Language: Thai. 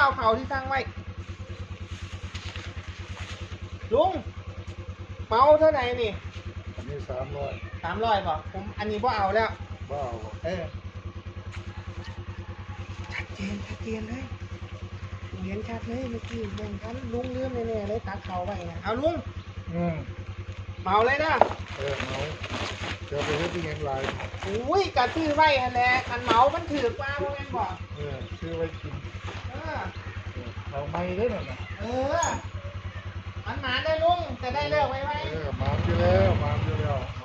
เอาเขาที่ตั้งไว้ลุงเมาเท่าไหร่นี่ อันนี้300 300ป่ะผมอันนี้พ่เอาแล้ว บ้าบ่ ชัดเจนเลยเห็นชัดเลยเมื่อกี้แบ่งกันลุงลืมแน่ๆเลยตักเขาไว้นะเอาลุง อืม เมาเลยนะ เมาเดี๋ยวไปเฮ็ดที่เงินหลาย อุ้ยกะซื้อไว้อันแหละคันเมามันถือกว่าบ่แม่นบ่ ซื้อไว้กิน เออ เอาไม่ได้น่ะนะ เออมันหมาได้ลุงจะได้เลิกไว้ มาอยู่แล้วมาอยู่แล้วมา